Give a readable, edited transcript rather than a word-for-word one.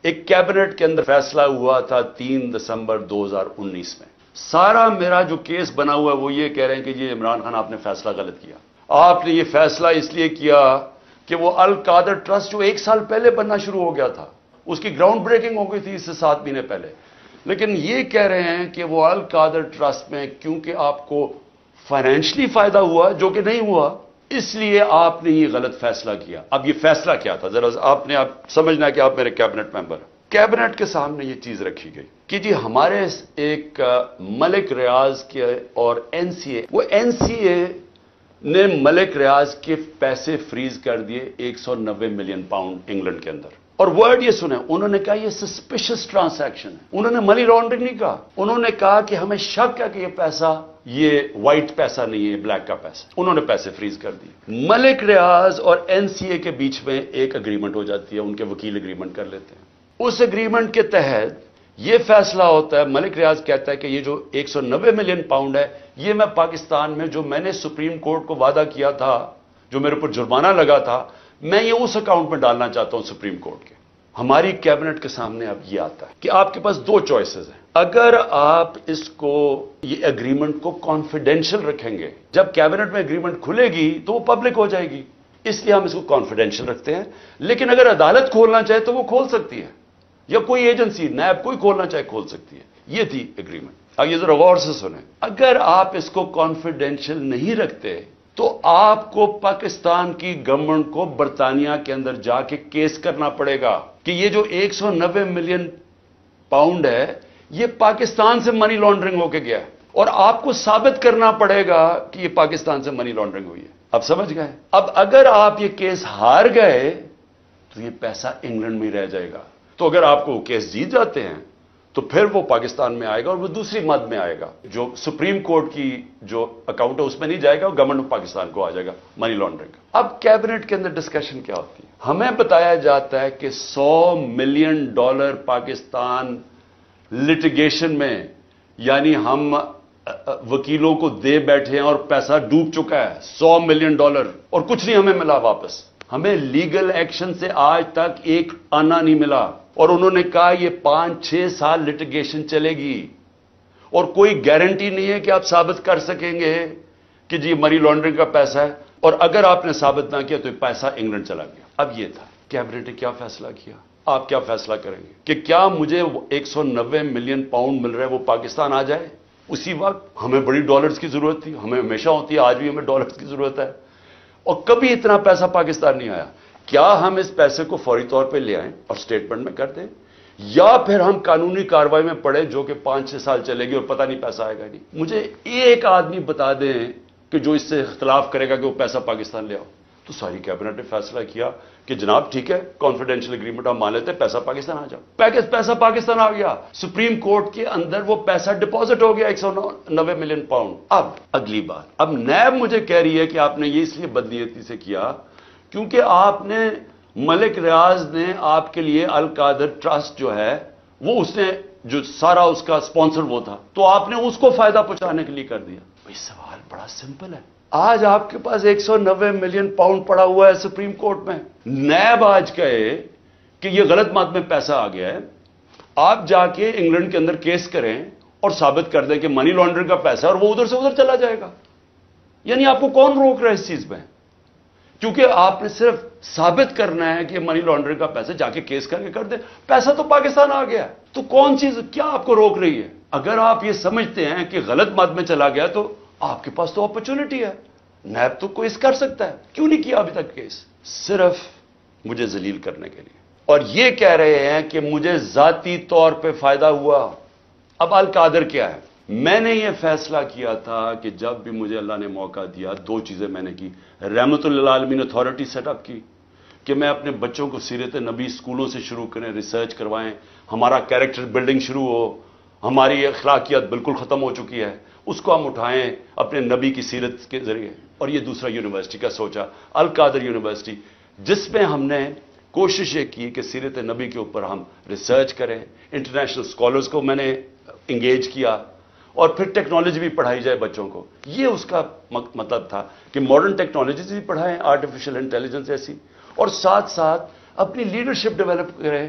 ایک کیبنٹ کے اندر فیصلہ ہوا تھا 3 دسمبر 2019 میں. سارا میرا جو کیس بنا ہوا ہے وہ یہ کہہ رہے ہیں کہ یہ عمران خان آپ نے فیصلہ غلط کیا. آپ نے یہ فیصلہ اس لیے کیا کہ وہ القادر ٹرسٹ جو 1 سال پہلے بننا شروع ہو گیا تھا اس کی گراؤنڈ بریکنگ ہو گئی تھی اس سے 7 مہینے پہلے. لیکن یہ کہہ رہے ہیں کہ وہ القادر ٹرسٹ میں کیونکہ آپ کو فائنینشلی فائدہ ہوا جو کہ نہیں ہوا اس لیے آپ نے یہ غلط فیصلہ کیا. اب یہ فیصلہ کیا تھا ذرا آپ نے سمجھنا ہے کہ آپ میرے کیبنٹ ممبر ہیں. کیبنٹ کے سامنے یہ چیز رکھی گئی کہ جی ہمارے ایک ملک ریاض کے اور این سی اے نے ملک ریاض کے پیسے فریز کر دیے 190 ملین پاؤنڈ انگلینڈ کے اندر. اور ورڈ یہ سنیں انہوں نے کہا یہ سسپیشس ٹرانزیکشن ہے. انہوں نے منی لانڈرنگ نہیں کہا. انہوں نے کہا کہ ہمیں شک ہے کہ یہ پیسہ یہ وائٹ پیسہ نہیں ہے بلیک کا پیسہ. انہوں نے پیسے فریز کر دیے. ملک ریاض اور این سی اے کے بیچ میں ایک اگریمنٹ ہو جاتی ہے. ان کے وکیل اگریمنٹ کر لیتے ہیں. اس اگریمنٹ کے تحت یہ فیصلہ ہوتا ہے ملک ریاض کہتا ہے کہ یہ جو 190 ملین پاؤنڈ ہے یہ میں پاکستان میں جو میں نے سپریم کورٹ کو وعدہ کیا تھا جو میرے اوپر جرمانہ لگا تھا میں یہ اس اکاؤنٹ میں ڈالنا چاہتا ہوں سپریم کورٹ کے. ہماری کیبنٹ کے سامنے اب یہ آتا ہے کہ آپ کے پاس 2 چوائسز ہیں. اگر آپ اس کو یہ اگریمنٹ کو کانفیڈینشل رکھیں گے جب کیبنٹ میں اگریمنٹ کھلے گی تو وہ پبلک ہو جائے گی اس لیے ہم اس کو کانفیڈینشل رکھتے ہیں. لیکن اگر عدالت کھولنا چاہے تو وہ کھول سکتی ہے یا کوئی ایجنسی نیب کوئی کھولنا چاہے کھول سکتی ہے. یہ تھی اگریمنٹ. اب یہ ذرا غور سے سنیں. اگر آپ اس کو کانفیڈینشل نہیں رکھتے تو آپ کو پاکستان کی گورنمنٹ کو برطانیہ کے اندر جا کے کیس کرنا پڑے گا کہ یہ جو 190 ملین پاؤنڈ ہے یہ پاکستان سے منی لانڈرنگ ہو کے گیا ہے اور آپ کو ثابت کرنا پڑے گا کہ یہ پاکستان سے منی لانڈرنگ ہوئی ہے. اب سمجھ گئے. اب اگر آپ یہ کیس ہار گئے تو یہ پیسہ انگلینڈ میں رہ جائے گا. تو اگر آپ کو وہ کیس جیت جاتے ہیں تو پھر وہ پاکستان میں آئے گا اور وہ دوسری مد میں آئے گا جو سپریم کورٹ کی جو اکاؤنٹ ہے اس میں نہیں جائے گا اور گورنمنٹ آف پاکستان کو آ جائے گا منی لانڈرنگ کا. اب کیبنٹ کے اندر ڈسکشن کیا ہوتی ہے. ہمیں بتایا جاتا ہے کہ $100 ملین پاکستان لٹیگیشن میں یعنی ہم وکیلوں کو دے بیٹھے ہیں اور پیسہ ڈوب چکا ہے $100 ملین اور کچھ نہیں ہمیں ملا واپس. ہمیں لیگل ایکشن سے آج تک ایک آنا نہیں ملا اور انہوں نے کہا یہ 5-6 سال لٹیگیشن چلے گی اور کوئی گارنٹی نہیں ہے کہ آپ ثابت کر سکیں گے کہ جی منی لانڈرنگ کا پیسہ ہے اور اگر آپ نے ثابت نہ کیا تو یہ پیسہ انگلینڈ چلا گیا. اب یہ تھا کیبنٹ نے کیا فیصلہ کیا. آپ کیا فیصلہ کریں گے کہ کیا مجھے 190 ملین پاؤنڈ مل رہا ہے وہ پاکستان آ جائے اسی وقت. ہمیں بڑی ڈالرز کی ضرورت تھی. ہمیں ہمیشہ ہوتی ہے آج بھی ہمیں ڈالرز کی ضرورت ہے اور کبھی اتنا پیسہ پاکستان نہیں آیا. کیا ہم اس پیسے کو فوری طور پہ لے آئیں اور اسٹیٹمنٹ میں کر دیں یا پھر ہم قانونی کارروائی میں پڑے جو کہ 5-6 سال چلے گی اور پتہ نہیں پیسہ آئے گا نہیں. مجھے ایک آدمی بتا دیں کہ جو اس سے اختلاف کرے گا کہ وہ پیسہ پاکستان لے آؤ. تو ساری کیبنٹ نے فیصلہ کیا کہ جناب ٹھیک ہے کانفیڈینشیل اگریمنٹ ہم مان لیتے ہیں پیسہ پاکستان آ جاؤ. پیسہ پاکستان آ گیا. سپریم کورٹ کے اندر وہ پیسہ ڈپازٹ ہو گیا 190 ملین پاؤنڈ. اب اگلی بات اب نیب مجھے کہہ رہی ہے کہ آپ نے یہ اس لیے بدنیتی سے کیا کیونکہ آپ نے ملک ریاض نے آپ کے لیے القادر ٹرسٹ جو ہے وہ اس نے جو سارا اس کا سپانسر وہ تھا تو آپ نے اس کو فائدہ پہنچانے کے لیے کر دیا. بھائی سوال بڑا سمپل ہے. آج آپ کے پاس 190 ملین پاؤنڈ پڑا ہوا ہے سپریم کورٹ میں. نیب آج کہے کہ یہ غلط مات میں پیسہ آ گیا ہے. آپ جا کے انگلینڈ کے اندر کیس کریں اور ثابت کر دیں کہ منی لانڈرنگ کا پیسہ اور وہ ادھر سے ادھر چلا جائے گا. یعنی آپ کو کون روک رہا ہے اس چیز میں کیونکہ آپ نے صرف ثابت کرنا ہے کہ منی لانڈرنگ کا پیسہ جا کے کیس کر کے کر دیں. پیسہ تو پاکستان آ گیا تو کون چیز کیا آپ کو روک رہی ہے. اگر آپ یہ سمجھتے ہیں کہ غلط مد میں چلا گیا تو آپ کے پاس تو اپرچونٹی ہے. نیب تو کیس کر سکتا ہے. کیوں نہیں کیا ابھی تک کیس؟ صرف مجھے ذلیل کرنے کے لیے. اور یہ کہہ رہے ہیں کہ مجھے ذاتی طور پہ فائدہ ہوا. اب القادر کیا ہے؟ میں نے یہ فیصلہ کیا تھا کہ جب بھی مجھے اللہ نے موقع دیا 2 چیزیں میں نے کی. رحمت للعالمین اتھارٹی سیٹ اپ کی کہ میں اپنے بچوں کو سیرت نبی اسکولوں سے شروع کریں ریسرچ کروائیں ہمارا کیریکٹر بلڈنگ شروع ہو. ہماری اخلاقیات بالکل ختم ہو چکی ہے اس کو ہم اٹھائیں اپنے نبی کی سیرت کے ذریعے. اور یہ دوسرا یونیورسٹی کا سوچا القادر یونیورسٹی جس میں ہم نے کوشش یہ کی کہ سیرت نبی کے اوپر ہم ریسرچ کریں. انٹرنیشنل اسکالرز کو میں نے انگیج کیا اور پھر ٹیکنالوجی بھی پڑھائی جائے بچوں کو. یہ اس کا مطلب تھا کہ ماڈرن ٹیکنالوجیز بھی پڑھائیں آرٹیفیشل انٹیلیجنس ایسی اور ساتھ ساتھ اپنی لیڈرشپ ڈیولپ کریں